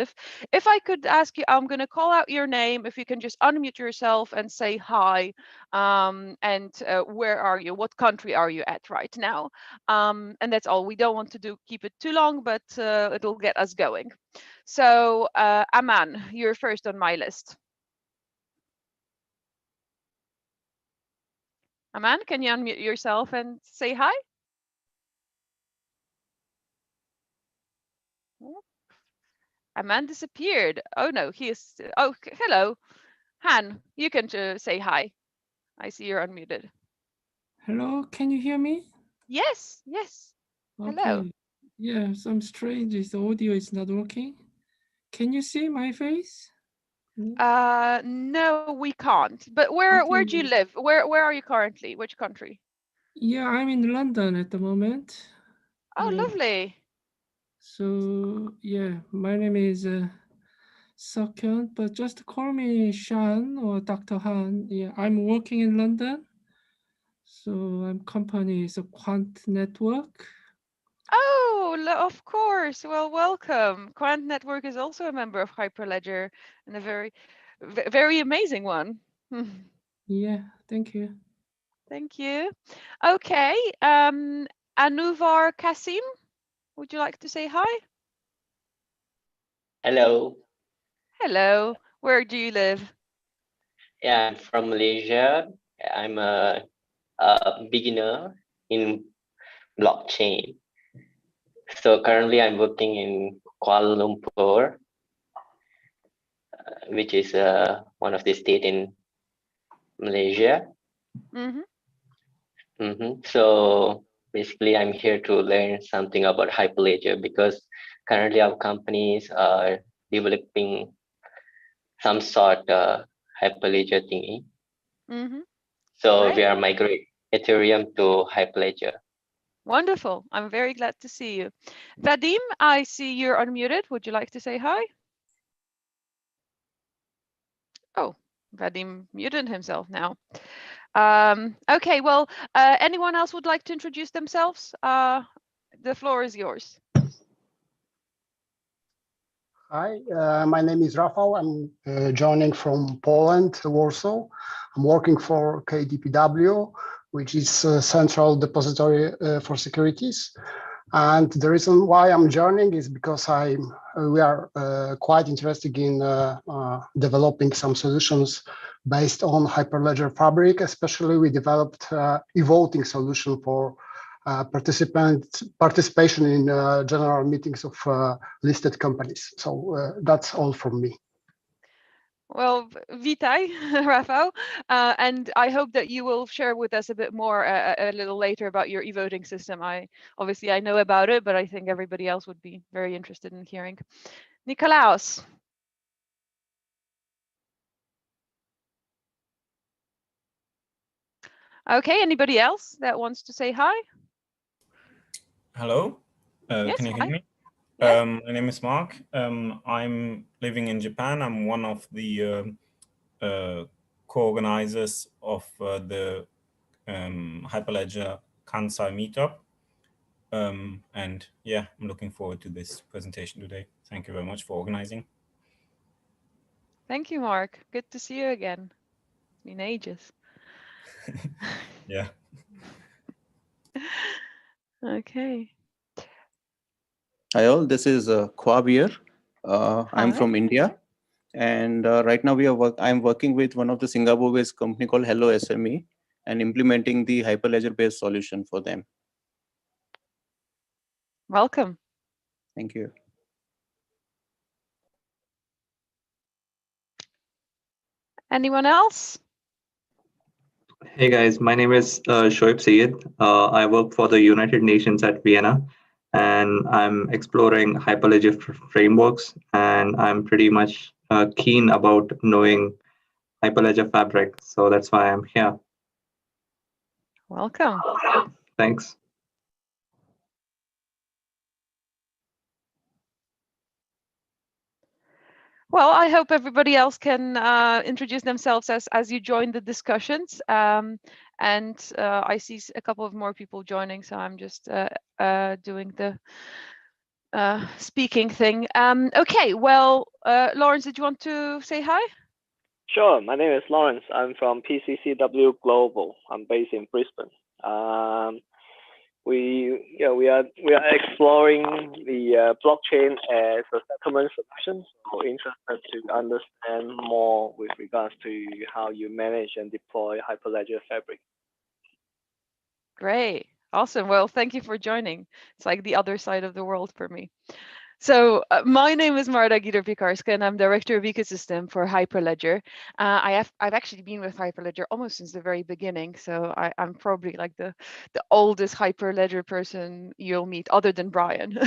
If I could ask you, I'm going to call out your name. If you can just unmute yourself and say hi, and where are you? What country are you at right now? And that's all. We don't want to keep it too long, but it'll get us going. So Aman, you're first on my list. Aman, can you unmute yourself and say hi? Aman disappeared. Oh no, he is. Oh, hello. Han, you can say hi. I see you're unmuted. Hello, can you hear me? Yes, yes. Okay. Hello. Yeah, some strange is the audio is not working. Can you see my face? No, we can't. But where do you live? Where are you currently? Which country? Yeah, I'm in London at the moment. Oh, lovely. So yeah, my name is Seokhyun, but just call me Shan or Dr. Han. Yeah, I'm working in London. So I'm company is a Quant Network. Oh, of course. Well, welcome. Quant Network is also a member of Hyperledger, and a very amazing one. Yeah, thank you. Thank you. Okay, Anuvar Kasim, would you like to say hi? Hello. Hello. Where do you live? Yeah, I'm from Malaysia. I'm a beginner in blockchain. So currently I'm working in Kuala Lumpur, which is one of the state in Malaysia. So basically I'm here to learn something about Hyperledger because currently our companies are developing some sort of Hyperledger thingy. So Great. we are migrating Ethereum to Hyperledger. Wonderful. I'm very glad to see you. Vadim, I see you're unmuted. Would you like to say hi? Oh, Vadim muted himself now. Okay, well, anyone else would like to introduce themselves? The floor is yours. Hi, my name is Rafał. I'm joining from Poland, Warsaw. I'm working for KDPW, which is a central depository for securities. And the reason why I'm joining is because we are quite interested in developing some solutions based on Hyperledger Fabric. Especially, we developed e-voting solution for participation in general meetings of listed companies. So that's all from me. Well, Vitai, Rafał, and I hope that you will share with us a bit more a little later about your e-voting system. Obviously I know about it, but I think everybody else would be very interested in hearing. Nikolaos. Okay, anybody else that wants to say hi? Hello, yes, can you hear me? Yeah. My name is Mark. I'm living in Japan. I'm one of the co-organizers of the Hyperledger Kansai meetup. And yeah, I'm looking forward to this presentation today. Thank you very much for organizing. Thank you, Mark. Good to see you again. It's been ages. Yeah. Okay. Hi all, this is Khwab here. I'm from India, and right now I'm working with one of the Singapore-based company called Hello SME and implementing the Hyperledger-based solution for them. Welcome. Thank you. Anyone else? Hey guys, my name is Shoaib Syed. I work for the United Nations at Vienna, and I'm exploring Hyperledger frameworks, and I'm pretty much keen about knowing Hyperledger Fabric, so that's why I'm here. Welcome. Thanks. Well, I hope everybody else can introduce themselves as you join the discussions. And I see a couple of more people joining, so I'm just doing speaking thing. Okay, well, Lawrence, did you want to say hi? Sure. My name is Lawrence. I'm from PCCW Global. I'm based in Brisbane. We are exploring the blockchain as a settlement solution. So interested to understand more with regards to how you manage and deploy Hyperledger Fabric. Great. Awesome. Well, thank you for joining. It's like the other side of the world for me. So my name is Marta Gider-Piekarska, and I'm Director of Ecosystem for Hyperledger. I've actually been with Hyperledger almost since the very beginning, so I'm probably like the oldest Hyperledger person you'll meet, other than Brian.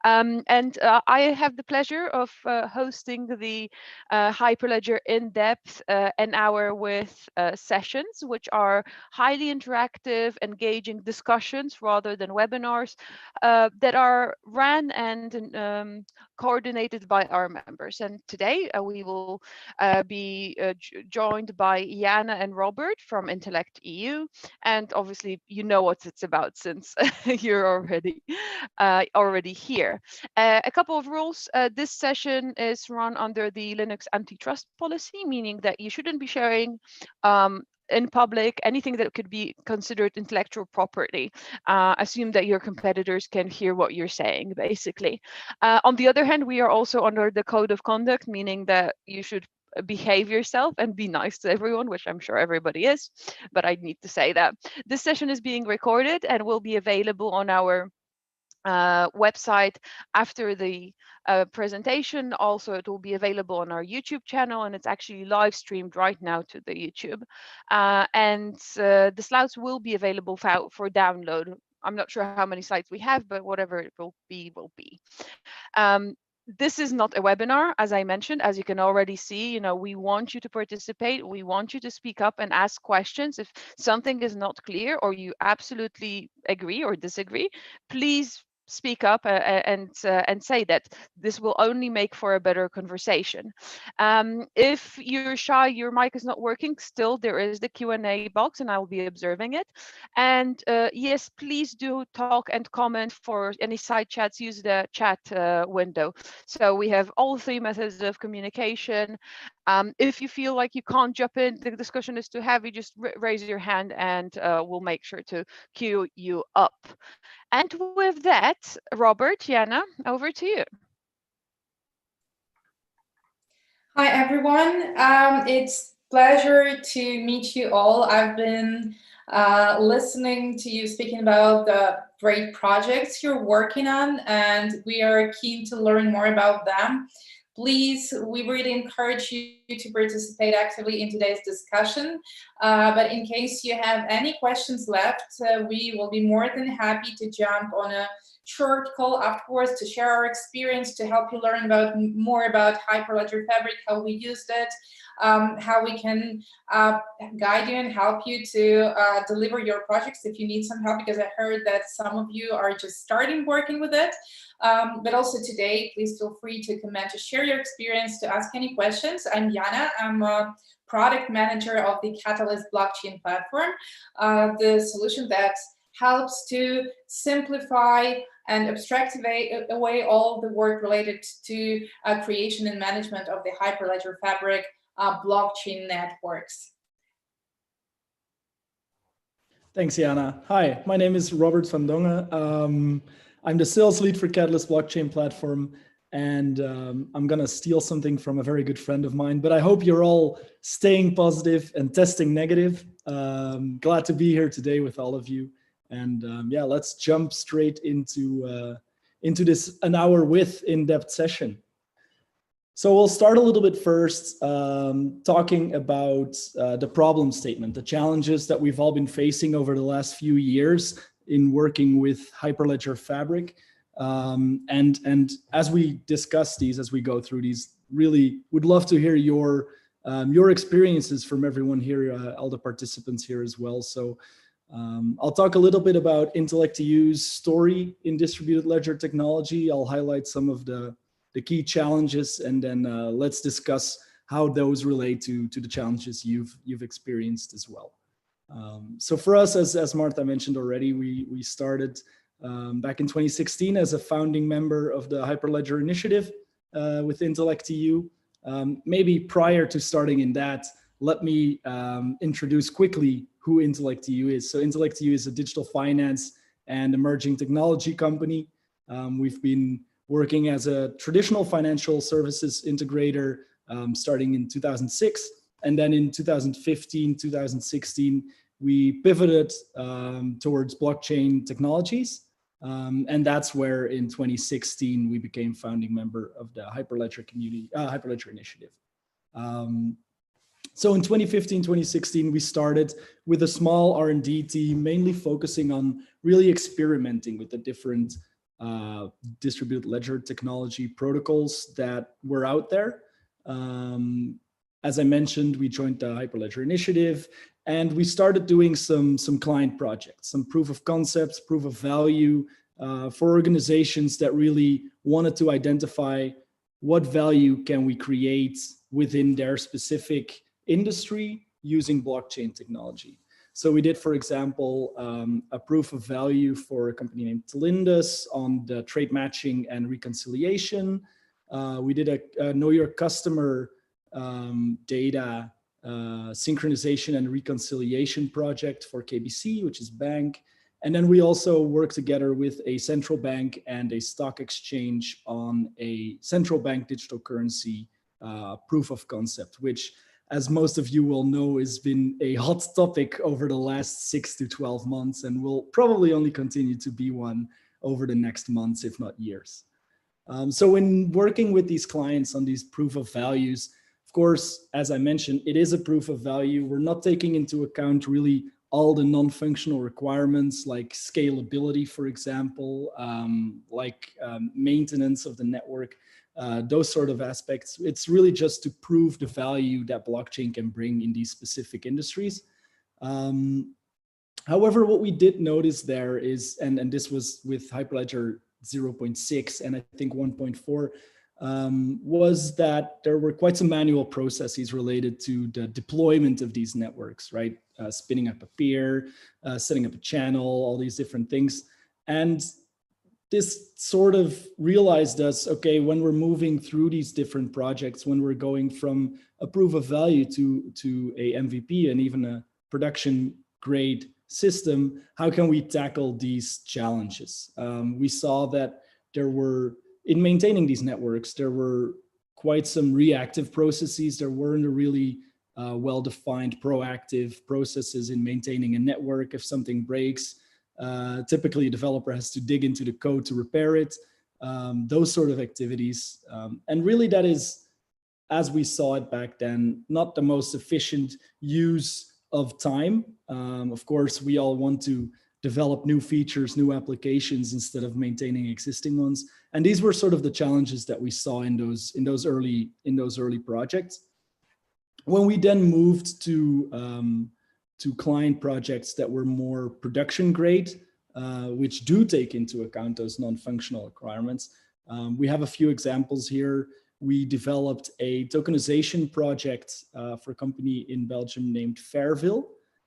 And I have the pleasure of hosting the Hyperledger In-Depth an hour with sessions, which are highly interactive, engaging discussions rather than webinars that are ran and coordinated by our members. And today we will be joined by Jana and Robert from IntellectEU. And obviously, you know what it's about since you're already here. A couple of rules. This session is run under the Linux antitrust policy, meaning that you shouldn't be sharing in public anything that could be considered intellectual property. Assume that your competitors can hear what you're saying, basically. On the other hand, we are also under the code of conduct, meaning that you should behave yourself and be nice to everyone, which I'm sure everybody is, but I need to say that. This session is being recorded and will be available on our website after the presentation. Also, it will be available on our YouTube channel, and it's actually live streamed right now to the YouTube. And the slides will be available for download. I'm not sure how many slides we have, but whatever it will be, will be. This is not a webinar, as I mentioned. As you can already see, we want you to participate. We want you to speak up and ask questions. If something is not clear or you absolutely agree or disagree, please speak up and say that. This will only make for a better conversation. If you're shy, your mic is not working, still there is the Q&A box and I will be observing it. And yes, please do talk and comment. For any side chats, use the chat window. So we have all three methods of communication. If you feel like you can't jump in, the discussion is too heavy, just raise your hand and we'll make sure to queue you up. And with that, Robert, Jana, over to you. Hi, everyone. It's a pleasure to meet you all. I've been listening to you speaking about the great projects you're working on, and we are keen to learn more about them. Please, we really encourage you to participate actively in today's discussion. But in case you have any questions left, we will be more than happy to jump on a short call afterwards to share our experience, to help you learn more about Hyperledger Fabric, how we used it, how we can guide you and help you to deliver your projects if you need some help, because I heard that some of you are just starting working with it. But also today, please feel free to comment, to share your experience, to ask any questions. I'm Jana. I'm a product manager of the Catalyst blockchain platform, the solution that helps to simplify and abstract away all the work related to creation and management of the Hyperledger Fabric blockchain networks. Thanks, Jana. Hi, my name is Robert van Dongen. I'm the sales lead for Catalyst blockchain platform, and I'm gonna steal something from a very good friend of mine, but I hope you're all staying positive and testing negative. Glad to be here today with all of you. And yeah, let's jump straight into this an hour with in-depth session. So we'll start a little bit first talking about the problem statement, the challenges that we've all been facing over the last few years in working with Hyperledger Fabric. And as we discuss these, as we go through these, really would love to hear your experiences from everyone here, all the participants here as well. So I'll talk a little bit about IntellectEU's story in distributed ledger technology. I'll highlight some of the key challenges, and then let's discuss how those relate to the challenges you've experienced as well. So for us, as Martha mentioned already, we started back in 2016 as a founding member of the Hyperledger initiative with IntellectEU. Maybe prior to starting in that, let me introduce quickly who IntellectEU is. So IntellectEU is a digital finance and emerging technology company. We've been working as a traditional financial services integrator starting in 2006. And then in 2015, 2016, we pivoted towards blockchain technologies. And that's where in 2016, we became founding member of the Hyperledger community, Hyperledger initiative. So in 2015, 2016, we started with a small R&D team, mainly focusing on really experimenting with the different distributed ledger technology protocols that were out there. As I mentioned, we joined the Hyperledger initiative, and we started doing some client projects, some proof of concepts, proof of value for organizations that really wanted to identify what value can we create within their specific industry using blockchain technology. So we did, for example, a proof of value for a company named Lindus on the trade matching and reconciliation. We did a know your customer data synchronization and reconciliation project for KBC, which is bank. And then we also work together with a central bank and a stock exchange on a central bank digital currency proof of concept, which, as most of you will know, has been a hot topic over the last 6 to 12 months and will probably only continue to be one over the next months, if not years. So when working with these clients on these proof of values, of course, as I mentioned, it is a proof of value. We're not taking into account really all the non-functional requirements like scalability, for example, maintenance of the network, those sort of aspects. It's really just to prove the value that blockchain can bring in these specific industries. However, what we did notice there is, and this was with Hyperledger 0.6 and I think 1.4, was that there were quite some manual processes related to the deployment of these networks, right? Spinning up a peer, setting up a channel, all these different things. And this sort of realized us, okay, when we're moving through these different projects, when we're going from a proof of value to a MVP and even a production grade system, how can we tackle these challenges? We saw that there were, in maintaining these networks, there were quite some reactive processes. There weren't a really well-defined proactive processes in maintaining a network. If something breaks, typically a developer has to dig into the code to repair it, those sort of activities. And really that is, as we saw it back then, not the most efficient use of time. Of course, we all want to develop new features, new applications instead of maintaining existing ones. And these were sort of the challenges that we saw in those early projects. When we then moved to client projects that were more production grade, which do take into account those non-functional requirements, we have a few examples here. We developed a tokenization project for a company in Belgium named Fairville.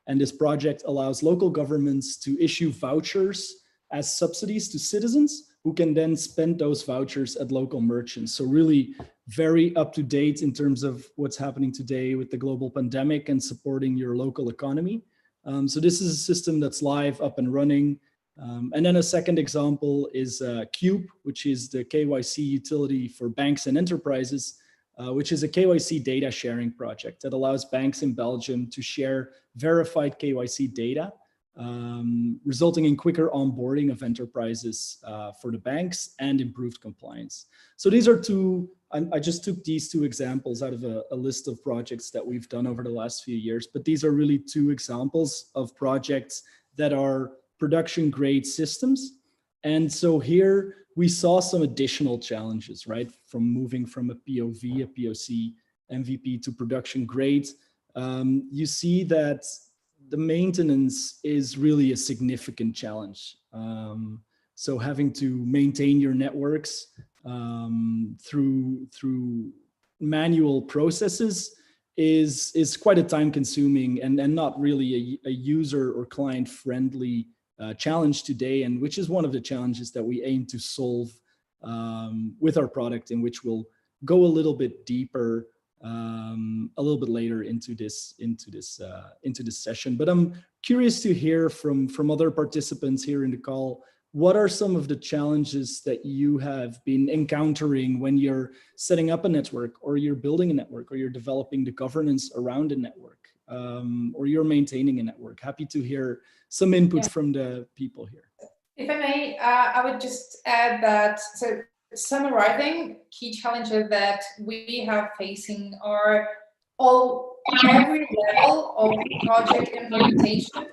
And this project allows local governments to issue vouchers as subsidies to citizens who can then spend those vouchers at local merchants. So really very up to date in terms of what's happening today with the global pandemic and supporting your local economy. So this is a system that's live, up and running. And then a second example is Cube, which is the KYC utility for banks and enterprises, which is a KYC data sharing project that allows banks in Belgium to share verified KYC data, resulting in quicker onboarding of enterprises for the banks and improved compliance. So these are two, I just took these two examples out of a list of projects that we've done over the last few years, but these are really two examples of projects that are production grade systems. And so here we saw some additional challenges, right? From moving from a POV, a POC MVP to production grade. You see that the maintenance is really a significant challenge. So having to maintain your networks through manual processes is quite a time consuming and not really a user or client friendly challenge today, and which is one of the challenges that we aim to solve with our product, in which we'll go a little bit deeper a little bit later into this session. But I'm curious to hear from other participants here in the call. What are some of the challenges that you have been encountering when you're setting up a network, or you're building a network, or you're developing the governance around a network, or you're maintaining a network? Happy to hear some input from the people here. If I may, I would just add that, so summarizing, key challenges that we have facing are every level of project implementation.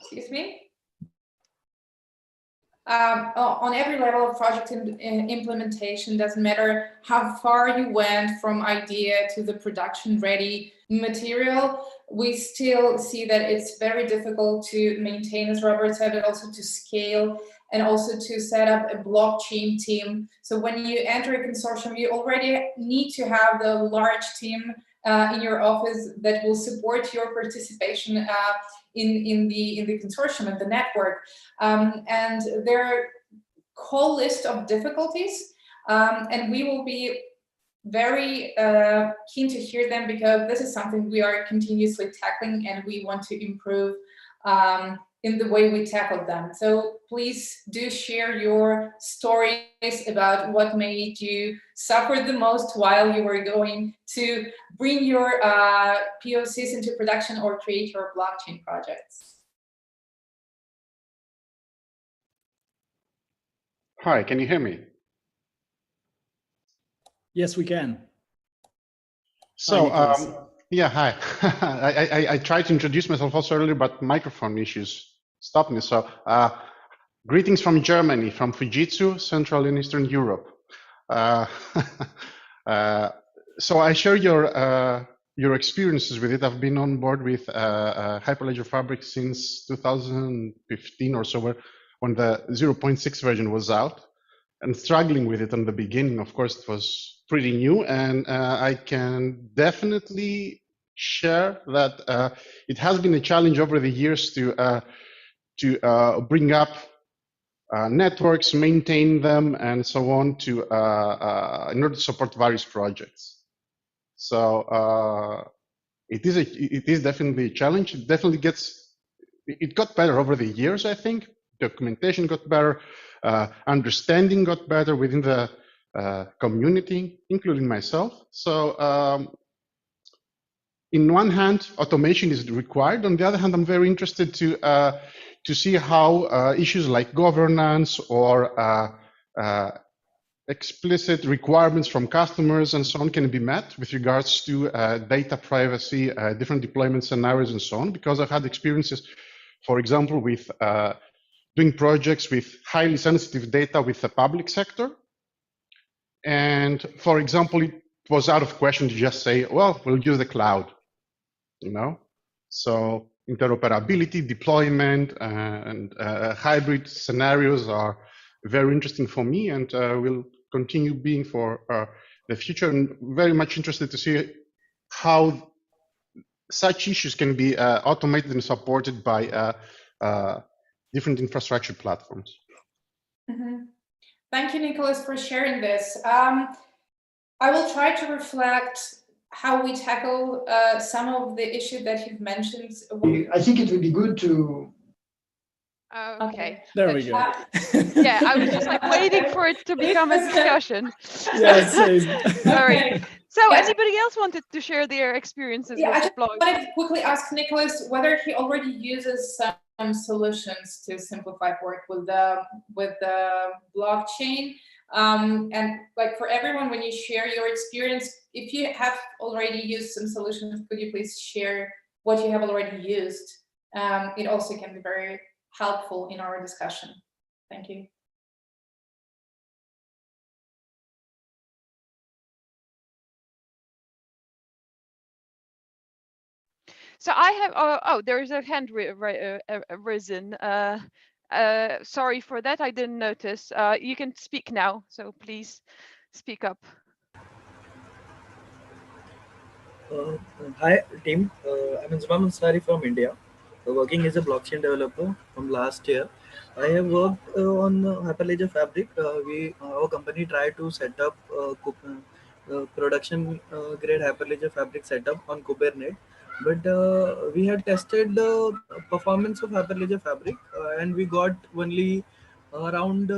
Excuse me. On every level of project implementation, doesn't matter how far you went from idea to the production ready material, we still see that it's very difficult to maintain, as Robert said, but also to scale and also to set up a blockchain team. So when you enter a consortium, you already need to have the large team in your office that will support your participation in the consortium and the network. And there are a whole list of difficulties, and we will be very keen to hear them, because this is something we are continuously tackling, and we want to improve in the way we tackle them. So please do share your stories about what made you suffer the most while you were going to bring your POCs into production or create your blockchain projects. Hi, can you hear me? Yes, we can. So, yeah, hi. I tried to introduce myself also earlier, but microphone issues stopped me. So, greetings from Germany, from Fujitsu, Central and Eastern Europe. So I share your experiences with it. I've been on board with Hyperledger Fabric since 2015 or so, when the 0.6 version was out, and struggling with it in the beginning. Of course, it was pretty new, and I can definitely share that it has been a challenge over the years to bring up networks, maintain them, and so on, to in order to support various projects. So it is definitely a challenge. It definitely got better over the years. I think documentation got better, understanding got better within the community, including myself. So in one hand, automation is required. On the other hand, I'm very interested to see how issues like governance or explicit requirements from customers and so on can be met with regards to data privacy, different deployment scenarios and so on, because I've had experiences, for example, with doing projects with highly sensitive data with the public sector. And for example, it was out of question to just say, well, we'll use the cloud, you know? So interoperability, deployment, and hybrid scenarios are very interesting for me, and will continue being for the future. And very much interested to see how such issues can be automated and supported by different infrastructure platforms. Mm-hmm. Thank you, Nicholas, for sharing this. I will try to reflect how we tackle some of the issues that you've mentioned. I think it would be good to... Okay. There we go. Yeah, I was just like waiting for it to become a discussion. Yeah, same. Sorry. Okay. So Yes. Anybody else wanted to share their experiences Yeah, with I just deploying? wanted to quickly ask Nicholas whether he already uses some solutions to simplify work with the blockchain. And like for everyone, when you share your experience, if you have already used some solutions, could you please share what you have already used? It also can be very helpful in our discussion. Thank you. So I have, oh, there's a hand risen. Sorry for that, I didn't notice. You can speak now, so please speak up. Hi team, I'm Inzamam Ansari from India. working as a blockchain developer from last year. I have worked on Hyperledger Fabric. Our company tried to set up production grade Hyperledger Fabric setup on Kubernetes, but we had tested the performance of Hyperledger Fabric, and we got only around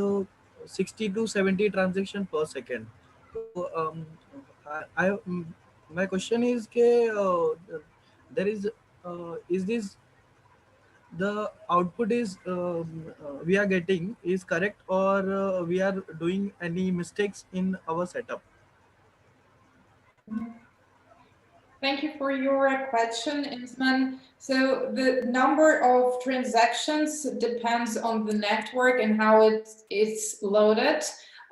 60 to 70 transactions per second. So my question is, there is this the output is we are getting is correct, or we are doing any mistakes in our setup? Thank you for your question, Isman. So the number of transactions depends on the network and how it's loaded.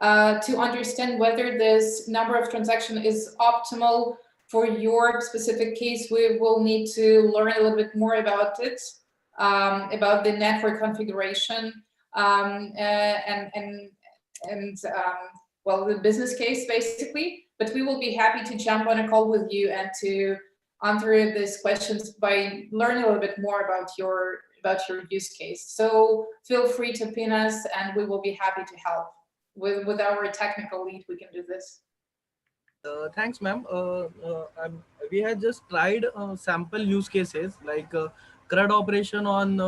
To understand whether this number of transactions is optimal for your specific case, we will need to learn a little bit more about it, about the network configuration, well, the business case basically. But we will be happy to jump on a call with you and to answer these questions by learning a little bit more about your use case. So feel free to pin us, and we will be happy to help. With our technical lead, we can do this. Thanks, ma'am. We had just tried sample use cases like CRUD operation on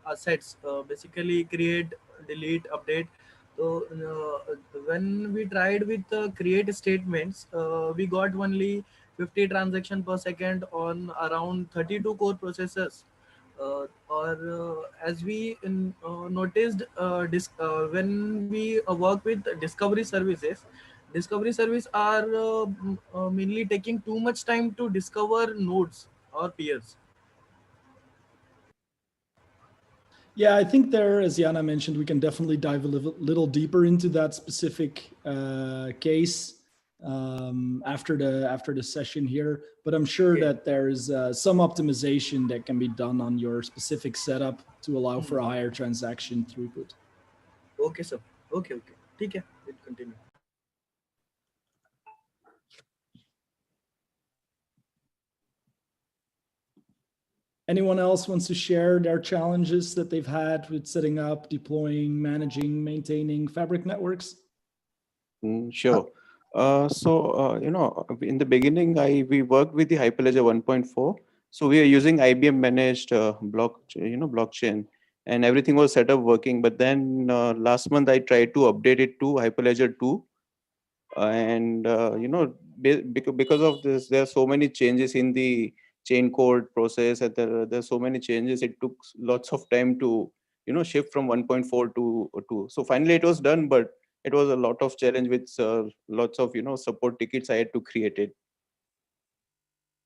assets, basically create, delete, update. So when we tried with create statements, we got only 50 transactions per second on around 32 core processors. As we noticed, when we work with discovery services are mainly taking too much time to discover nodes or peers. Yeah, I think there, as Jana mentioned, we can definitely dive a little deeper into that specific case after the session here. But I'm sure that there's some optimization that can be done on your specific setup to allow for a higher transaction throughput. Okay, sir. Okay. ठीक है, we'll continue. Anyone else wants to share their challenges that they've had with setting up, deploying, managing, maintaining Fabric networks? Sure. In the beginning, we worked with the Hyperledger 1.4. So we are using IBM managed blockchain, and everything was set up working. But then last month I tried to update it to Hyperledger 2, and because of this, there are so many changes in the chain code process, and there's so many changes. It took lots of time to shift from 1.4 to 2. So finally it was done, but it was a lot of challenge with lots of support tickets I had to create it.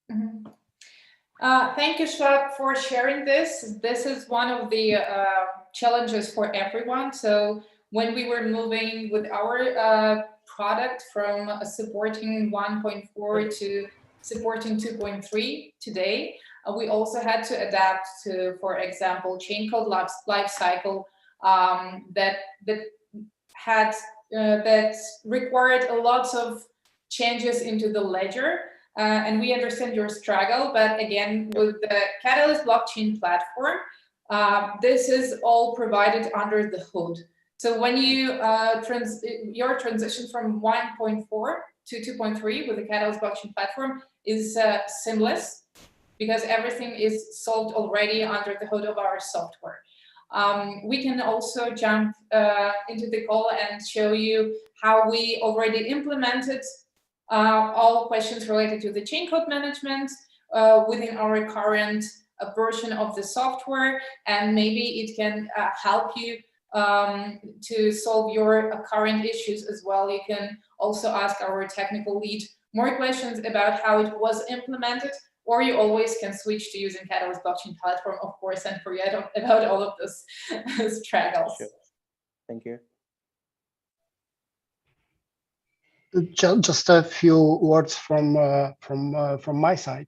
Mm-hmm. Thank you, Schwab, for sharing this. This is one of the challenges for everyone. So when we were moving with our product from supporting 1.4 to supporting 2.3 today, we also had to adapt to, for example, chain code lifecycle that required a lot of changes into the ledger. And we understand your struggle, but again, with the Catalyst blockchain platform, this is all provided under the hood. So when you your transition from 1.4 to 2.3 with the Catalyst blockchain platform is seamless, because everything is solved already under the hood of our software. We can also jump into the call and show you how we already implemented all questions related to the chain code management within our current version of the software, and maybe it can help you to solve your current issues as well. You can also ask our technical lead more questions about how it was implemented, or you always can switch to using Catalyst blockchain platform, of course, and forget about all of those struggles. Sure. Thank you. Just a few words from my side.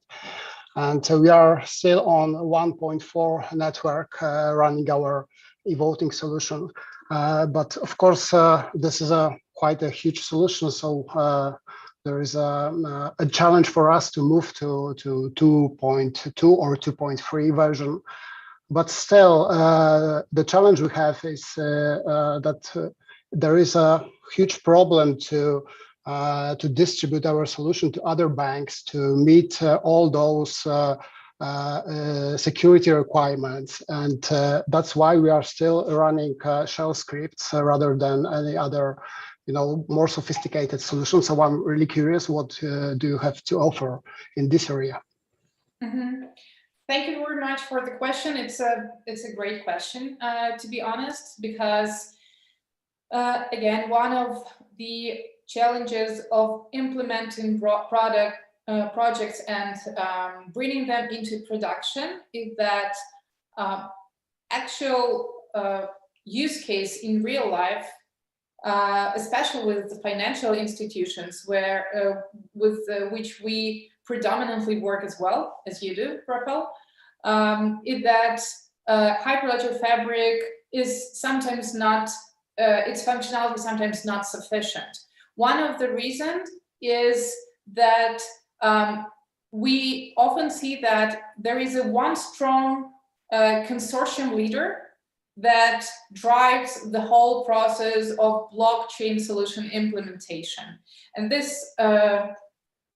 And we are still on 1.4 network running our e-voting solution. But of course, this is quite a huge solution. So there is a challenge for us to move to 2.2 or 2.3 version. But still, the challenge we have is that there is a huge problem to distribute our solution to other banks to meet all those security requirements, and that's why we are still running shell scripts rather than any other, more sophisticated solutions. So I'm really curious, what do you have to offer in this area? Mm-hmm. Thank you very much for the question. It's a great question, to be honest, because again, one of the challenges of implementing projects and bringing them into production is that actual use case in real life, especially with the financial institutions with which we predominantly work as well, as you do, Rafael, is that Hyperledger Fabric is sometimes not, its functionality is sometimes not sufficient. One of the reasons is that we often see that there is one strong consortium leader that drives the whole process of blockchain solution implementation. And this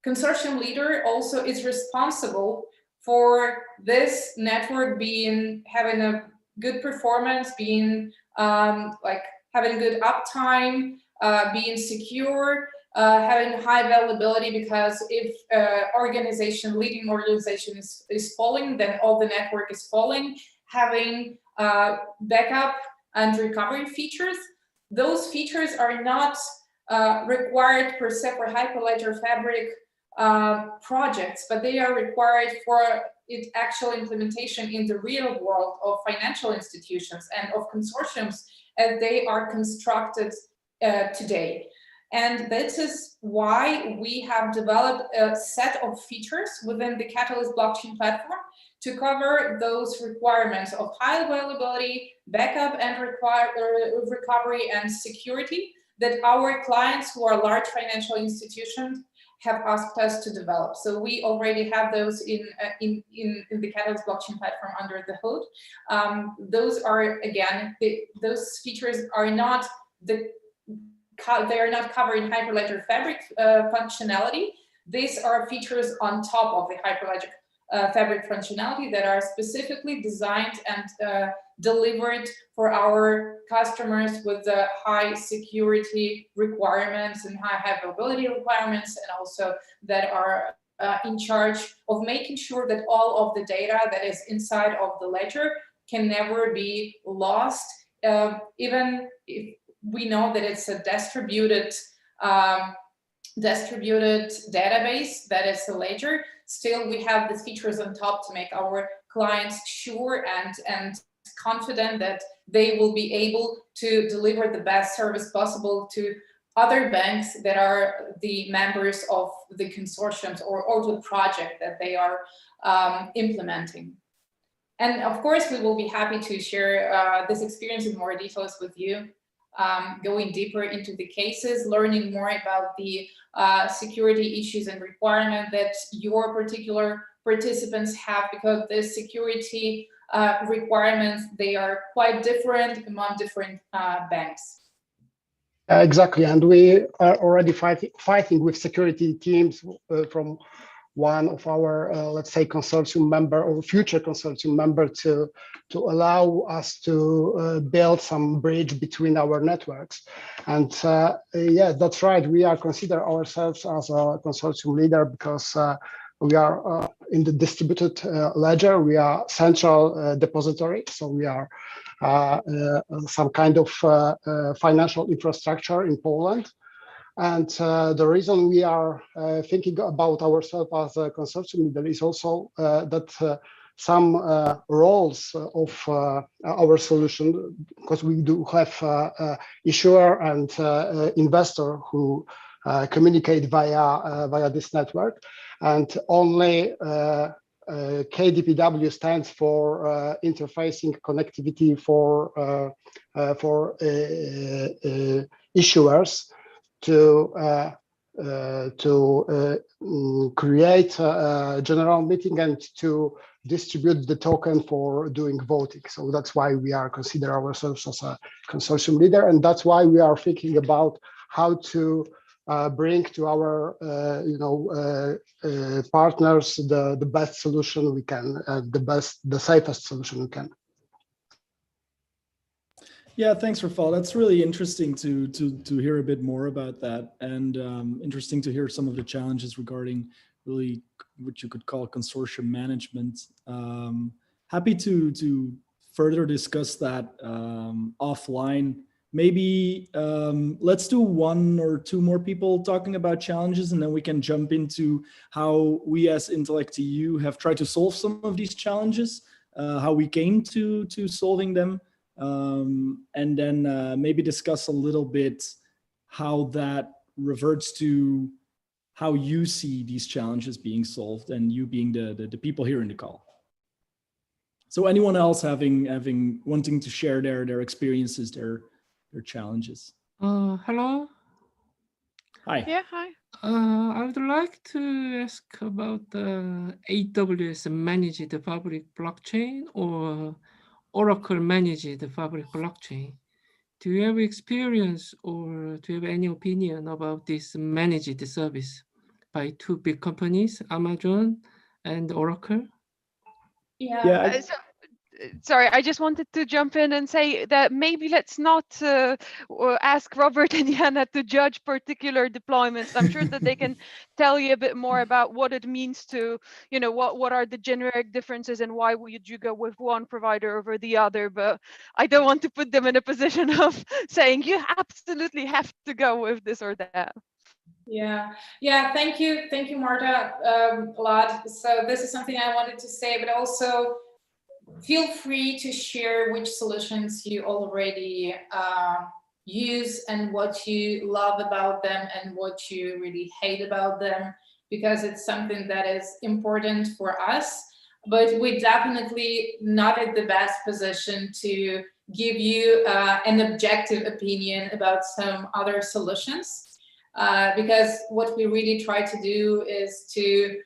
consortium leader also is responsible for this network having a good performance, being having good uptime, being secure, having high availability, because if leading organization is falling, then all the network is falling. Having backup and recovery features. Those features are not required per se for Hyperledger Fabric projects, but they are required for its actual implementation in the real world of financial institutions and of consortiums as they are constructed today. And this is why we have developed a set of features within the Catalyst blockchain platform to cover those requirements of high availability, backup and recovery and security that our clients who are large financial institutions have asked us to develop. So we already have those in the Catalyst blockchain platform under the hood. Those are, again, those features are not they are not covered in Hyperledger Fabric functionality. These are features on top of the Hyperledger Fabric functionality that are specifically designed and delivered for our customers with the high security requirements and high availability requirements, and also that are in charge of making sure that all of the data that is inside of the ledger can never be lost, even if we know that it's a distributed database that is a ledger. Still, we have these features on top to make our clients sure and confident that they will be able to deliver the best service possible to other banks that are the members of the consortiums or the project that they are implementing. And of course, we will be happy to share this experience in more details with you, going deeper into the cases, learning more about the security issues and requirements that your particular participants have, because the security requirements, they are quite different among different banks. Exactly, and we are already fighting with security teams from one of our, let's say, consortium member or future consortium member to allow us to build some bridge between our networks. And yeah, that's right. We are consider ourselves as a consortium leader because we are in the distributed ledger. We are central depository, so we are some kind of financial infrastructure in Poland. And the reason we are thinking about ourselves as a consortium leader is also that some roles of our solution, because we do have issuer and investor who communicate via this network, and only KDPW stands for interfacing connectivity for issuers to create a general meeting and to distribute the token for doing voting. So that's why we are consider ourselves as a consortium leader, and that's why we are thinking about how to bring to our partners the best solution we can, the safest solution we can. Yeah, thanks, Rafał. That's really interesting to hear a bit more about that, and interesting to hear some of the challenges regarding really what you could call consortium management. Happy to further discuss that offline. Maybe let's do one or two more people talking about challenges, and then we can jump into how we as IntellectEU have tried to solve some of these challenges, how we came to solving them. And then maybe discuss a little bit how that reverts to how you see these challenges being solved, and you being the people here in the call. So anyone else wanting to share their experiences, their challenges? Hello. Hi. Yeah, hi. I would like to ask about the AWS managed public blockchain or Oracle managed public blockchain. Do you have experience or do you have any opinion about this managed service by two big companies, Amazon and Oracle? Yeah. Sorry, I just wanted to jump in and say that maybe let's not ask Robert and Jana to judge particular deployments. I'm sure that they can tell you a bit more about what it means to, what are the generic differences and why would you go with one provider over the other. But I don't want to put them in a position of saying you absolutely have to go with this or that. Yeah. Thank you, Marta, a lot. So this is something I wanted to say, but also feel free to share which solutions you already use and what you love about them and what you really hate about them, because it's something that is important for us. But we're definitely not in the best position to give you an objective opinion about some other solutions, because what we really try to do is to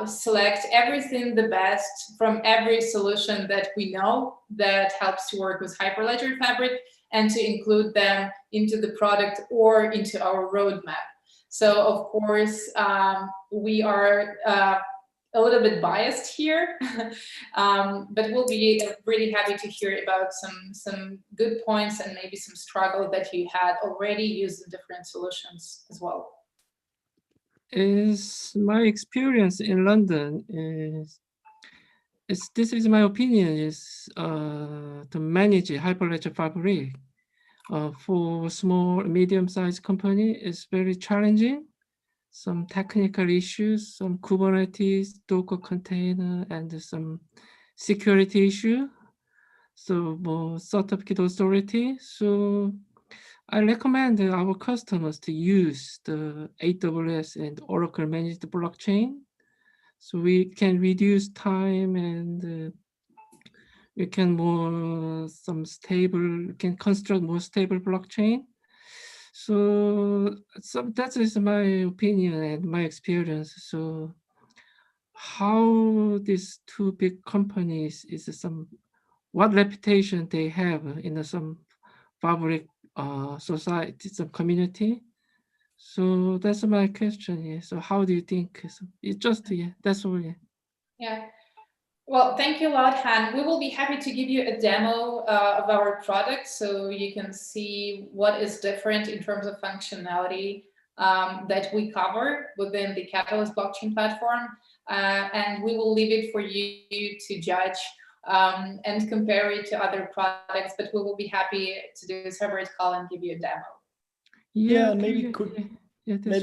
select everything the best from every solution that we know that helps to work with Hyperledger Fabric, and to include them into the product or into our roadmap. So of course, we are a little bit biased here, but we'll be really happy to hear about some good points and maybe some struggle that you had already using different solutions as well. Is my experience in London this is my opinion, is to manage Hyperledger Fabric for small, medium-sized company is very challenging. Some technical issues, some Kubernetes, Docker container, and some security issue. So more certificate authority. So I recommend our customers to use the AWS and Oracle managed blockchain, so we can reduce time and we can can construct more stable blockchain. So that is my opinion and my experience. So how these two big companies what reputation they have in some fabric society, some community. So that's my question. Yeah. So how do you think? It's just that's all. Yeah. Well, thank you a lot, Han. We will be happy to give you a demo of our product so you can see what is different in terms of functionality that we cover within the Catalyst blockchain platform. And we will leave it for you to judge and compare it to other products, but we will be happy to do a separate call and give you a demo. Yeah, maybe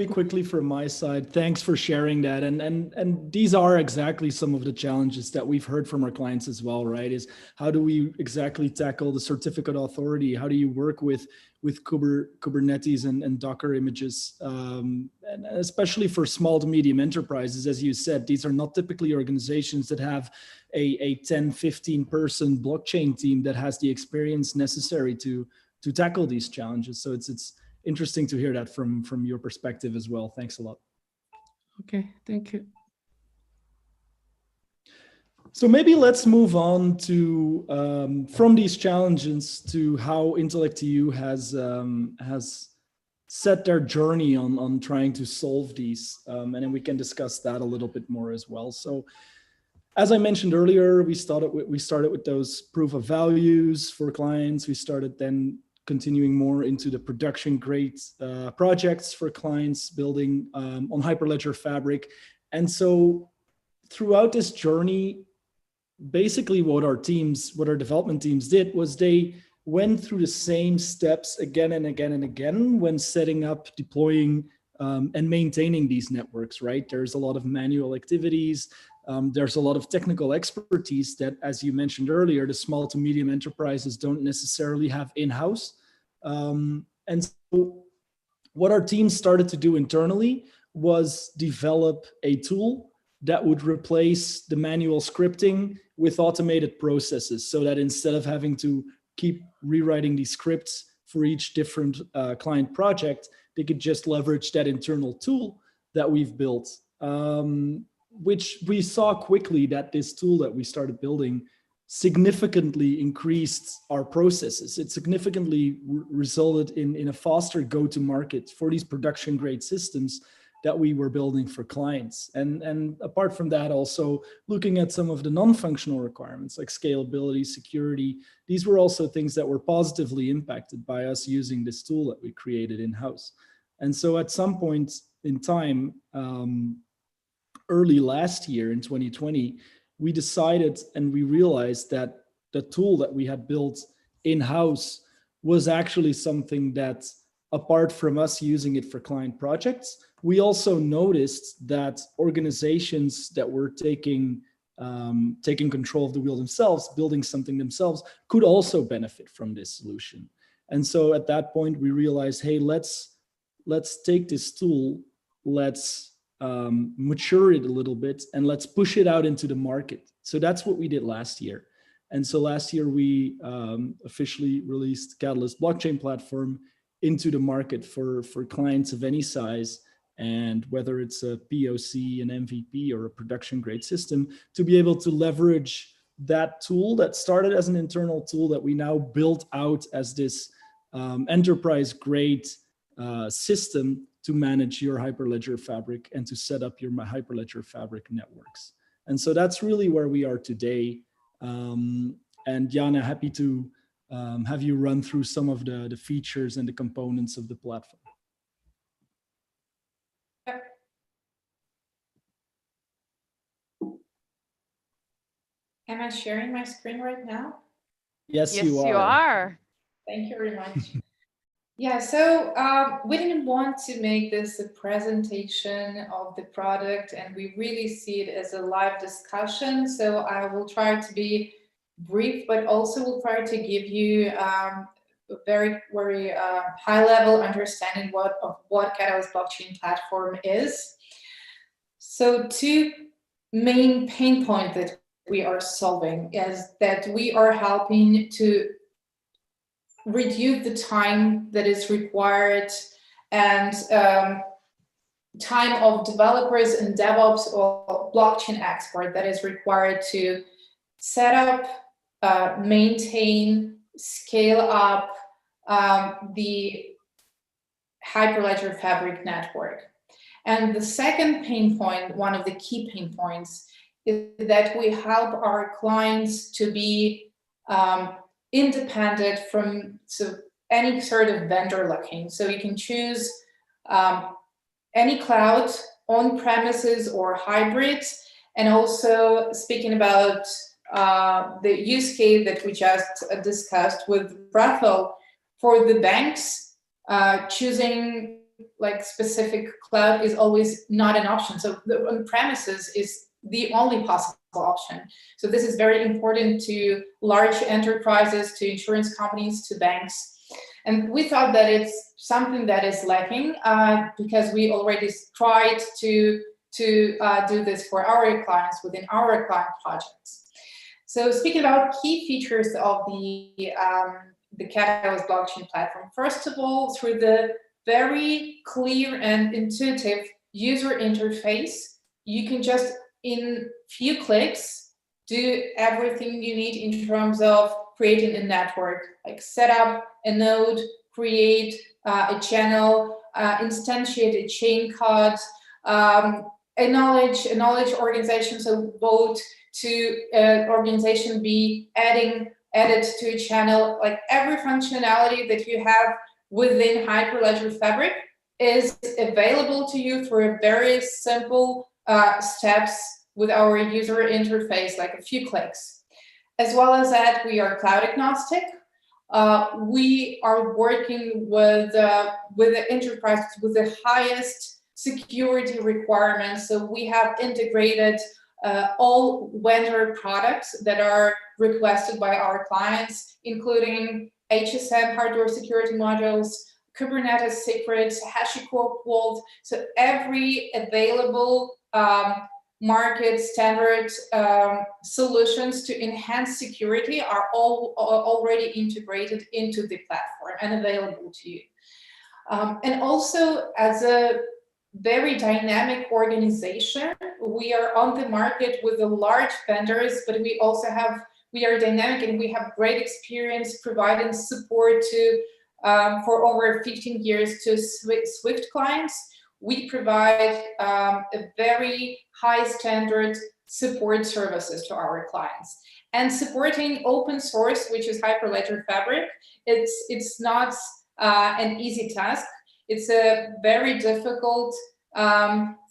quickly from my side, thanks for sharing that. And these are exactly some of the challenges that we've heard from our clients as well, right? Is how do we exactly tackle the certificate authority? How do you work with Kubernetes and Docker images? And especially for small to medium enterprises, as you said, these are not typically organizations that have a 10, 15 person blockchain team that has the experience necessary to tackle these challenges. So interesting to hear that from your perspective as well. Thanks a lot. Okay, thank you. So maybe let's move on to from these challenges to how IntellectEU has set their journey on trying to solve these, and then we can discuss that a little bit more as well. So, as I mentioned earlier, we started with those proof of values for clients. We started then continuing more into the production grade projects for clients, building on Hyperledger Fabric, and so throughout this journey, basically what our development teams did was they went through the same steps again and again and again when setting up, deploying, and maintaining these networks, right? There's a lot of manual activities. There's a lot of technical expertise that, as you mentioned earlier, the small to medium enterprises don't necessarily have in-house. And so what our team started to do internally was develop a tool that would replace the manual scripting with automated processes, so that instead of having to keep rewriting these scripts for each different client project, they could just leverage that internal tool that we've built, which we saw quickly that this tool that we started building significantly increased our processes. It significantly resulted in a faster go-to-market for these production grade systems that we were building for clients. And apart from that, also looking at some of the non-functional requirements like scalability, security, these were also things that were positively impacted by us using this tool that we created in-house. And so at some point in time, early last year in 2020, we decided and we realized that the tool that we had built in-house was actually something that, apart from us using it for client projects, we also noticed that organizations that were taking control of the wheel themselves, building something themselves, could also benefit from this solution. And so at that point, we realized, hey, let's take this tool, let's mature it a little bit, and let's push it out into the market. So that's what we did last year. And so last year, we officially released Catalyst blockchain platform into the market for clients of any size, and whether it's a POC, an MVP, or a production grade system, to be able to leverage that tool that started as an internal tool that we now built out as this enterprise grade system to manage your Hyperledger Fabric and to set up your Hyperledger Fabric networks. And so that's really where we are today. And Jana, happy to have you run through some of the features and the components of the platform. Am I sharing my screen right now? Yes, Yes, you are. You are. Thank you very much. Yeah, so we didn't want to make this a presentation of the product, and we really see it as a live discussion. So I will try to be brief, but also will try to give you a very, very high-level understanding of what Catalyst blockchain platform is. So two main pain points that we are solving is that we are helping to reduce the time that is required and time of developers and DevOps or blockchain expert that is required to set up, maintain, scale up the Hyperledger Fabric network. And the second pain point, one of the key pain points, is that we help our clients to be independent from any sort of vendor locking. So you can choose any cloud, on-premises or hybrid. And also speaking about the use case that we just discussed with Rafael, for the banks, choosing like specific cloud is always not an option. So the on-premises is the only possible option. So this is very important to large enterprises, to insurance companies, to banks. And we thought that it's something that is lacking because we already tried to do this for our clients within our client projects. So speaking about key features of the Catalyst blockchain platform, first of all, through the very clear and intuitive user interface. You can just, in few clicks, do everything you need in terms of creating a network, like set up a node, create a channel, instantiate a chain code, a knowledge organization, so vote to an organization be added to a channel. Like every functionality that you have within Hyperledger Fabric is available to you through very simple steps with our user interface, like a few clicks. As well as that, we are cloud agnostic. We are working with the enterprise with the highest security requirements. So we have integrated all vendor products that are requested by our clients, including HSM hardware security modules, Kubernetes secrets, HashiCorp Vault. So every available market standard solutions to enhance security are all already integrated into the platform and available to you. And also, as a very dynamic organization, we are on the market with the large vendors, but we also have, we are dynamic and we have great experience providing support to for over 15 years to Swift clients. We provide a very high standard support services to our clients. And supporting open source, which is Hyperledger Fabric, it's not an easy task. It's a very difficult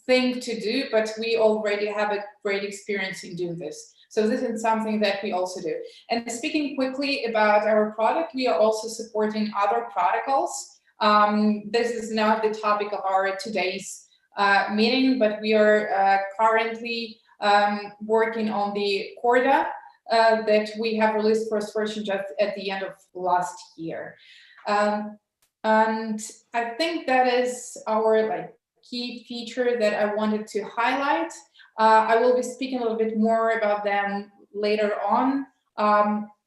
thing to do, but we already have a great experience in doing this. So this is something that we also do. And speaking quickly about our product, we are also supporting other protocols. This is not the topic of our today's meeting, but we are currently working on the Corda that we have released first version just at the end of last year. And I think that is our key feature that I wanted to highlight. I will be speaking a little bit more about them later on.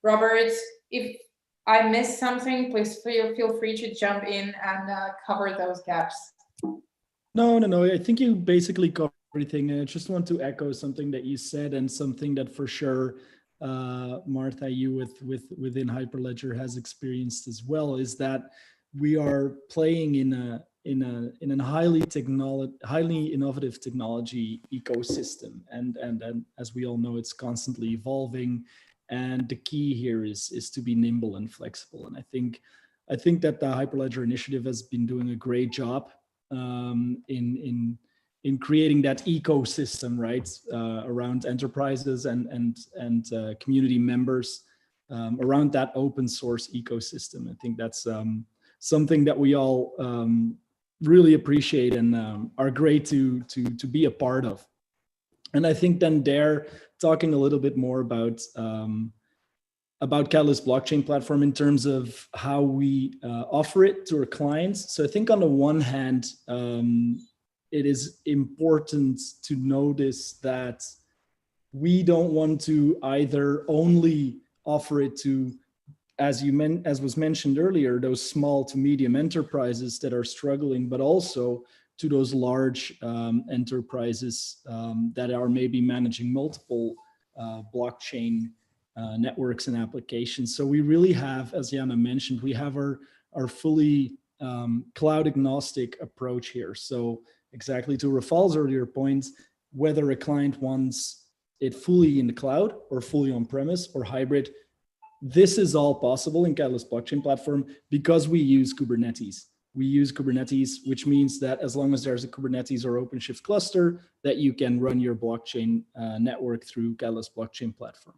Robert, if I missed something, please feel free to jump in and cover those gaps. No. I think you basically covered everything. I just want to echo something that you said, and something that for sure Martha, you within Hyperledger has experienced as well, is that we are playing in a highly innovative technology ecosystem, and as we all know, it's constantly evolving. And the key here is to be nimble and flexible. And I think that the Hyperledger initiative has been doing a great job in creating that ecosystem, right, around enterprises and community members, around that open source ecosystem. I think that's something that we all really appreciate and are great to be a part of. And I think then talking a little bit more about Catalyst blockchain platform in terms of how we offer it to our clients. So I think on the one hand, it is important to notice that we don't want to either only offer it to, as was mentioned earlier, those small to medium enterprises that are struggling, but also to those large enterprises that are maybe managing multiple blockchain networks and applications. So we really have, as Jana mentioned, we have our fully cloud agnostic approach here. So exactly to Rafal's earlier points, whether a client wants it fully in the cloud or fully on premise or hybrid, this is all possible in Catalyst blockchain platform because we use Kubernetes. We use Kubernetes, which means that as long as there's a Kubernetes or OpenShift cluster, that you can run your blockchain network through Catalyst blockchain platform.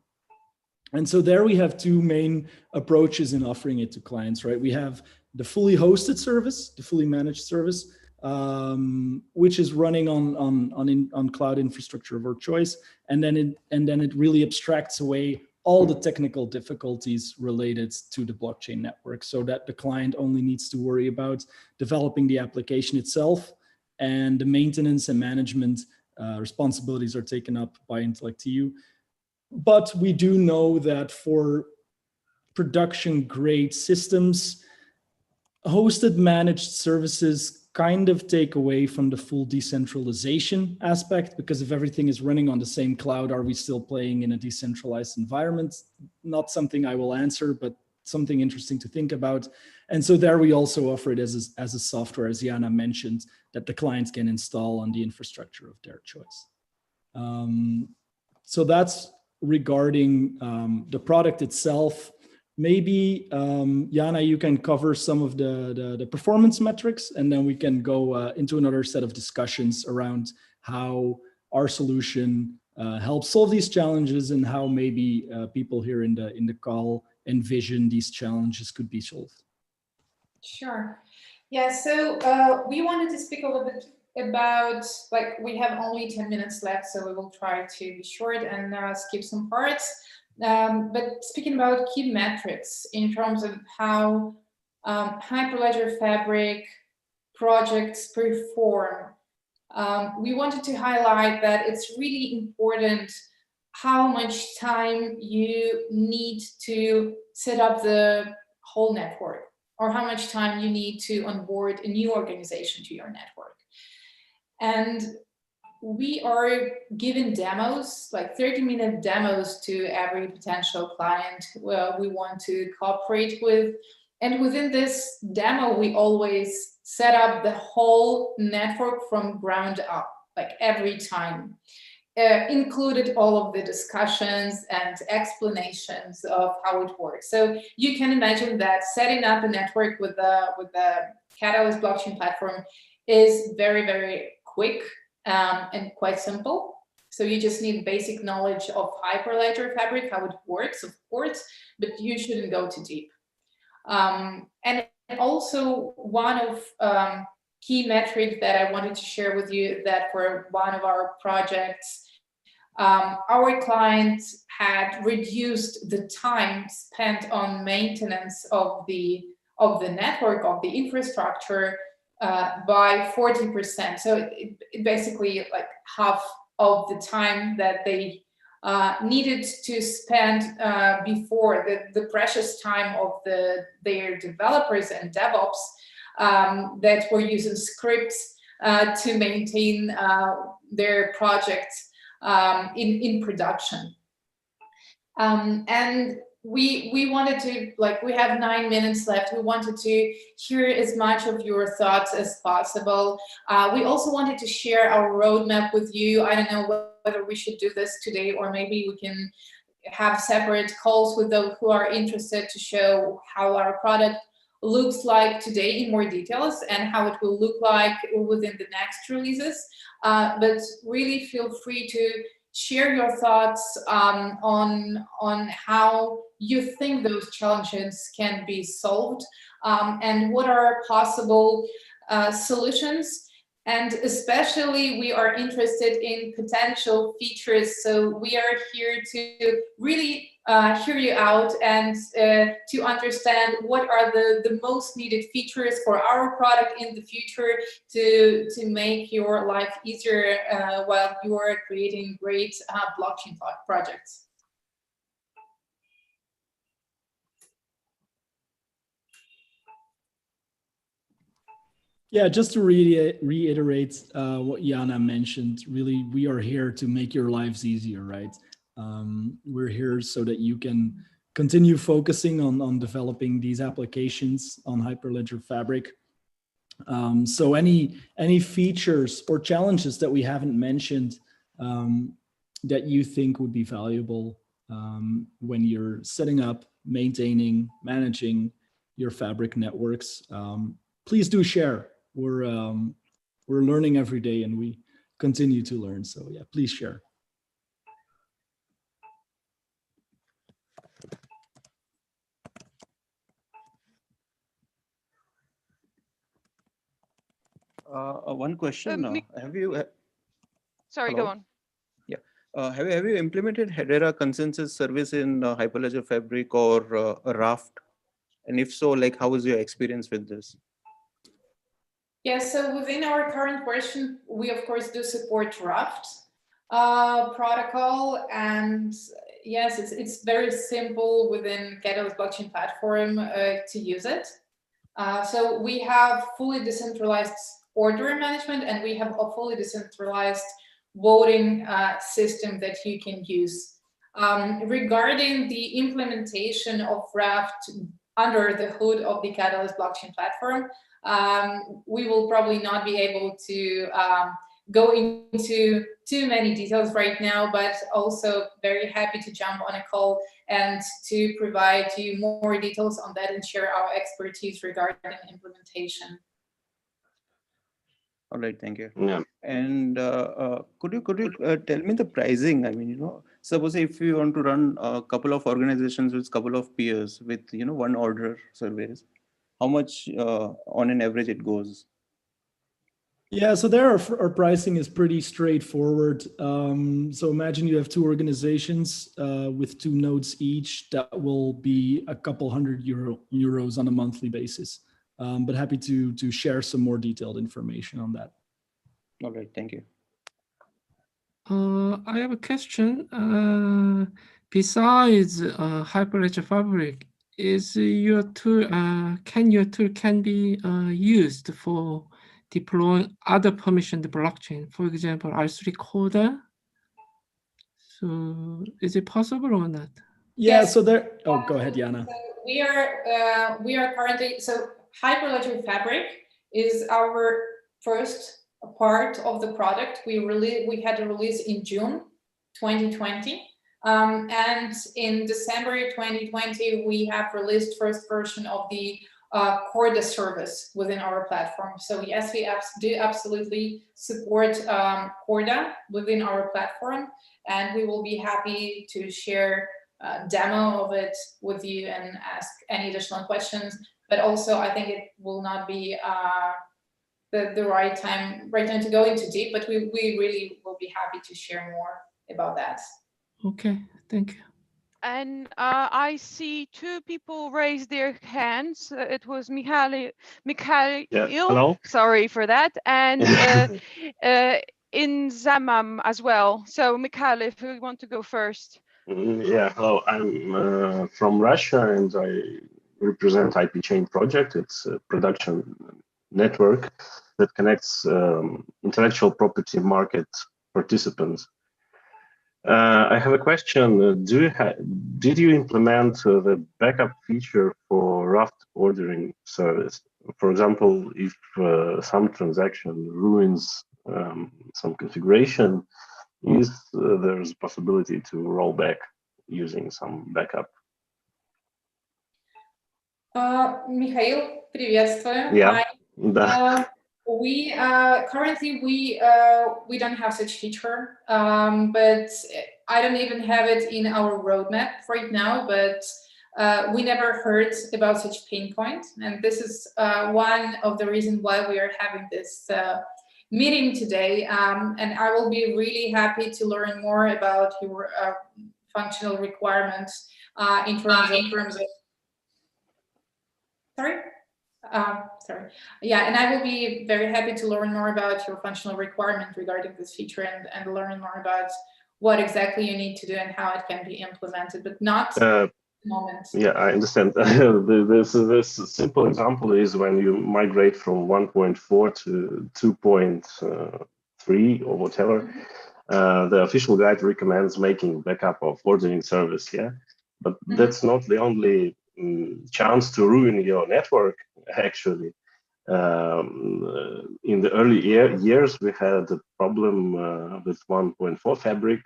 And so there we have two main approaches in offering it to clients, right? We have the fully hosted service, the fully managed service, which is running on cloud infrastructure of our choice, and then it really abstracts away all the technical difficulties related to the blockchain network, so that the client only needs to worry about developing the application itself, and the maintenance and management responsibilities are taken up by IntellectEU. But we do know that for production grade systems, hosted managed services kind of take away from the full decentralization aspect, because if everything is running on the same cloud, are we still playing in a decentralized environment? Not something I will answer, but something interesting to think about. And so there we also offer it as a software, as Jana mentioned, that the clients can install on the infrastructure of their choice. So that's regarding the product itself. Maybe Jana, you can cover some of the performance metrics, and then we can go into another set of discussions around how our solution helps solve these challenges, and how maybe people here in the call envision these challenges could be solved. Sure. Yeah, so we wanted to speak a little bit about, like, we have only 10 minutes left, so we will try to be short and skip some parts. But speaking about key metrics in terms of how Hyperledger Fabric projects perform, we wanted to highlight that it's really important how much time you need to set up the whole network, or how much time you need to onboard a new organization to your network. And we are giving demos, like 30-minute demos, to every potential client we want to cooperate with. And within this demo, we always set up the whole network from ground up, like every time. Included all of the discussions and explanations of how it works. So you can imagine that setting up a network with the Catalyst blockchain platform is very, very quick and quite simple. So you just need basic knowledge of Hyperledger Fabric, how it works, of course, but you shouldn't go too deep. And also one of key metrics that I wanted to share with you, that for one of our projects, our client had reduced the time spent on maintenance of the network, of the infrastructure, by 40%. So it basically, like, half of the time that they needed to spend before, the precious time of their developers and DevOps that were using scripts to maintain their projects in production. And we wanted to, like, we have 9 minutes left. We wanted to hear as much of your thoughts as possible. We also wanted to share our roadmap with you. I don't know whether we should do this today, or maybe we can have separate calls with those who are interested to show how our product looks like today in more details, and how it will look like within the next releases. But really feel free to share your thoughts on how you think those challenges can be solved, and what are possible solutions. And especially, we are interested in potential features. So we are here to really hear you out, and to understand what are the most needed features for our product in the future to make your life easier while you are creating great blockchain projects. Yeah, just to reiterate what Jana mentioned, really, we are here to make your lives easier, right? We're here so that you can continue focusing on developing these applications on Hyperledger Fabric. So any features or challenges that we haven't mentioned that you think would be valuable when you're setting up, maintaining, managing your Fabric networks, please do share. We're learning every day, and we continue to learn. So yeah, please share. One question. Have you? Sorry, Hello? go on. Yeah. Have you implemented Hedera consensus service in Hyperledger Fabric or Raft? And if so, like, how was your experience with this? Yeah, so within our current version, we of course do support Raft protocol, and yes, it's very simple within Catalyst blockchain platform to use it. So we have fully decentralized order management, and we have a fully decentralized voting system that you can use. Regarding the implementation of Raft under the hood of the Catalyst blockchain platform, we will probably not be able to go into too many details right now, but also very happy to jump on a call and to provide you more details on that and share our expertise regarding implementation. All right, thank you. Yeah. And could you tell me the pricing? I mean, suppose if you want to run a couple of organizations with a couple of peers with, one order surveys, how much on an average it goes? Yeah, so there our pricing is pretty straightforward. So imagine you have two organizations with 2 nodes each. That will be a couple hundred euros on a monthly basis. But happy to share some more detailed information on that. All right, thank you. I have a question. Besides Hyperledger Fabric, is your tool can be used for deploying other permissioned blockchain, for example, R3 Coda? So is it possible or not? Yeah, Yes. so there, oh, go ahead, Jana. So we are currently, so Hyperledger Fabric is our first part of the product. We had a release in June 2020. And in December 2020, we have released first version of the Corda service within our platform. So yes, we do absolutely support Corda within our platform, and we will be happy to share a demo of it with you and ask any additional questions. But also, I think it will not be the right time to go into deep, but we really will be happy to share more about that. Okay, thank you. And I see 2 people raise their hands. It was Mikhail. Yeah. Hello. Sorry for that. And in Zamam as well. So Mikhail, if you want to go first. Yeah, hello. I'm from Russia, and I represent IP Chain project. It's a production network that connects intellectual property market participants. I have a question. Did you implement the backup feature for Raft ordering service? For example, if some transaction ruins some configuration, there's a possibility to roll back using some backup? Mikhail, приветствую. Yeah. Hi. Да. We currently we don't have such feature, but I don't even have it in our roadmap right now. But we never heard about such pain point, and this is one of the reasons why we are having this meeting today. And I will be really happy to learn more about your functional requirements in terms of. Sorry. Yeah, and I will be very happy to learn more about your functional requirement regarding this feature and learn more about what exactly you need to do and how it can be implemented, but not at the moment. Yeah, I understand. This simple example is when you migrate from 1.4 to 2.3 or whatever. The official guide recommends making backup of ordering service. Yeah, but that's not the only chance to ruin your network. Actually, in the early years, we had a problem with 1.4 Fabric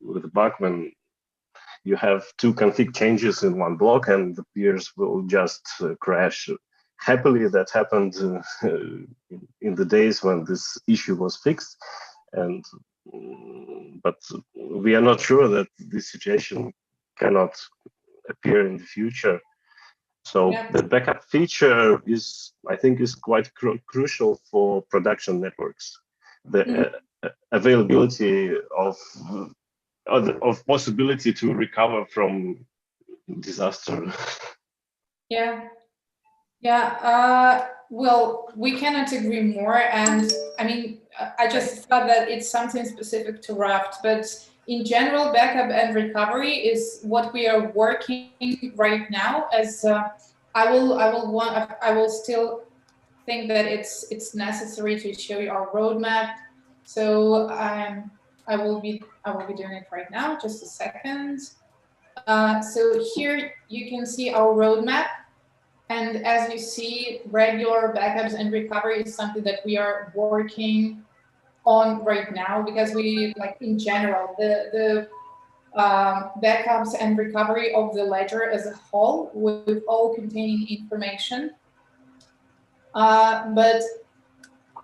with a bug when you have 2 config changes in one block and the peers will just crash. Happily, that happened in the days when this issue was fixed, but we are not sure that this situation cannot appear in the future. So the backup feature I think, is quite crucial for production networks. The availability of possibility to recover from disaster. Yeah. Well, we cannot agree more. And I mean, I just thought that it's something specific to Raft, but in general, backup and recovery is what we are working right now as I will still think that it's necessary to show you our roadmap. So I will be doing it right now. Just a second. So here you can see our roadmap. And as you see, regular backups and recovery is something that we are working on right now, because we, like, in general, the backups and recovery of the ledger as a whole, with all containing information. But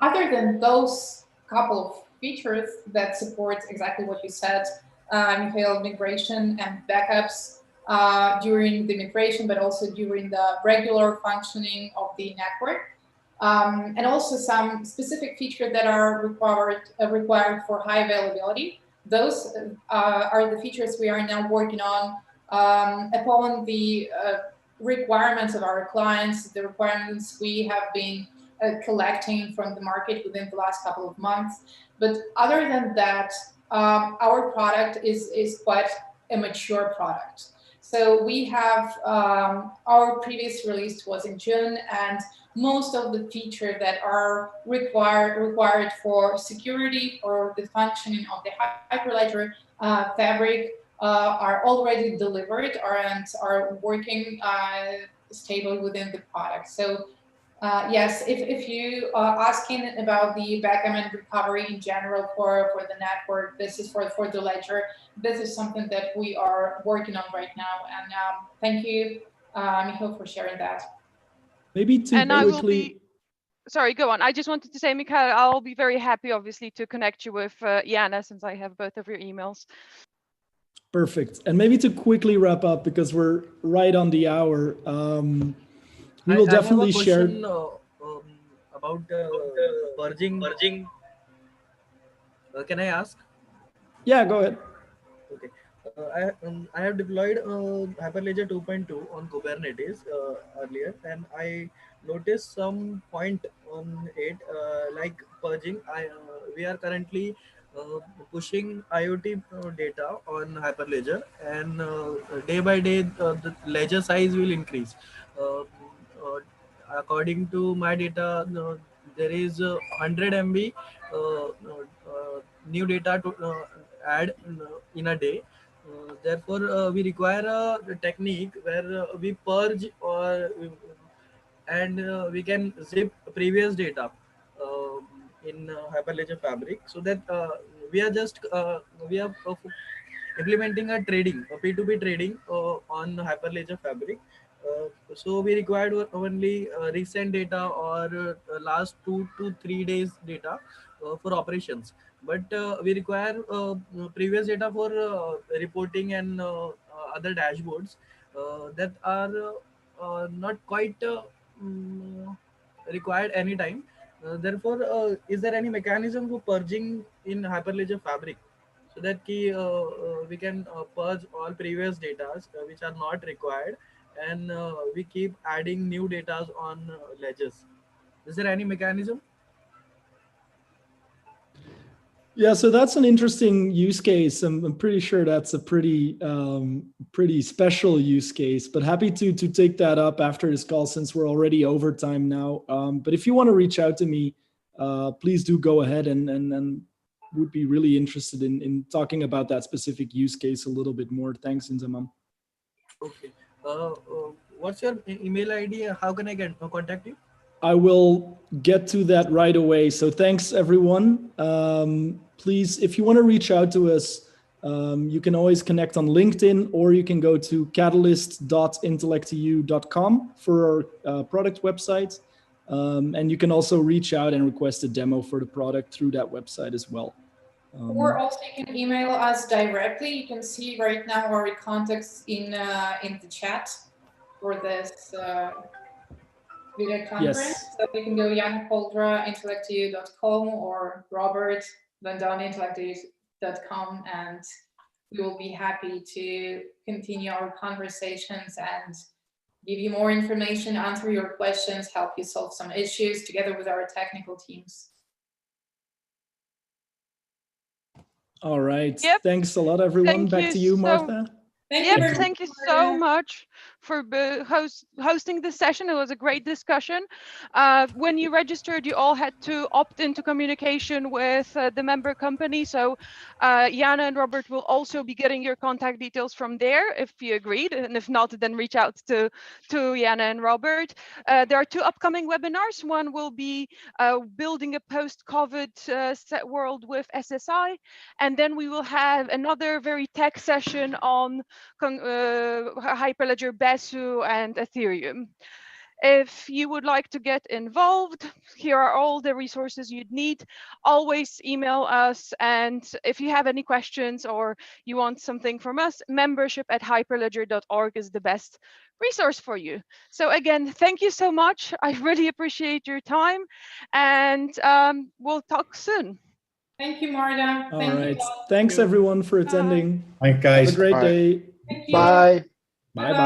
other than those couple of features that support exactly what you said, Mikhail, migration and backups, during the migration, but also during the regular functioning of the network. And also some specific features that are required for high availability. Those are the features we are now working on upon the requirements of our clients, the requirements we have been collecting from the market within the last couple of months. But other than that, our product is quite a mature product. So we have, our previous release was in June, and most of the features that are required for security or the functioning of the Hyperledger fabric are already delivered and are working stably within the product. So yes, if you are asking about the backup and recovery in general for the network, this is for the ledger. This is something that we are working on right now. And thank you, Michael, for sharing that. Maybe to and quickly... I will be, sorry, go on. I just wanted to say, Mikhail, I'll be very happy, obviously, to connect you with Jana, since I have both of your emails. Perfect. And maybe to quickly wrap up, because we're right on the hour, we will definitely share... I have a question about purging. Can I ask? Yeah, go ahead. Okay. I have deployed Hyperledger 2.2 on Kubernetes earlier, and I noticed some point on it, like purging. We are currently pushing IoT data on Hyperledger, and day by day the ledger size will increase. According to my data, there is 100 MB new data to add in a day. Therefore, we require a technique where we purge and we can zip previous data in Hyperledger Fabric, so that we are implementing a P2P trading on Hyperledger Fabric. So we required only recent data or last 2 to 3 days data for operations, but we require previous data for reporting and other dashboards that are not quite required anytime. Therefore, is there any mechanism for purging in Hyperledger Fabric, so that we can purge all previous data which are not required, and we keep adding new data on ledgers? Is there any mechanism? Yeah, so that's an interesting use case. I'm pretty sure that's a pretty special use case, but happy to take that up after this call, since we're already over time now. But if you want to reach out to me, please do go ahead, and would be really interested in talking about that specific use case a little bit more. Thanks, Inzamam. Okay. What's your email ID? How can I contact you? I will get to that right away. So thanks, everyone. Please, if you want to reach out to us, you can always connect on LinkedIn, or you can go to catalyst.intellecteu.com for our product website. And you can also reach out and request a demo for the product through that website as well. Or also you can email us directly. You can see right now our contacts in the chat for this video conference. Yes. So you can go Jan Poldra, IntellectEU.com, or Robert Van Don, IntellectEU.com, and we will be happy to continue our conversations and give you more information, answer your questions, help you solve some issues together with our technical teams. All right. Yep. Thanks a lot, everyone. Back to you, Martha. Thank you so much for hosting this session. It was a great discussion. When you registered, you all had to opt into communication with the member company. So Jana and Robert will also be getting your contact details from there if you agreed. And if not, then reach out to Jana and Robert. There are 2 upcoming webinars. One will be building a post-COVID world with SSI. And then we will have another very tech session on Hyperledger Besu and Ethereum. If you would like to get involved, here are all the resources you'd need. Always email us. And if you have any questions or you want something from us, membership@hyperledger.org is the best resource for you. So again, thank you so much. I really appreciate your time, and we'll talk soon. Thank you, Marta. All right. Thanks everyone for attending. Thanks, guys. Have a great day. Thank you. Bye. Bye-bye.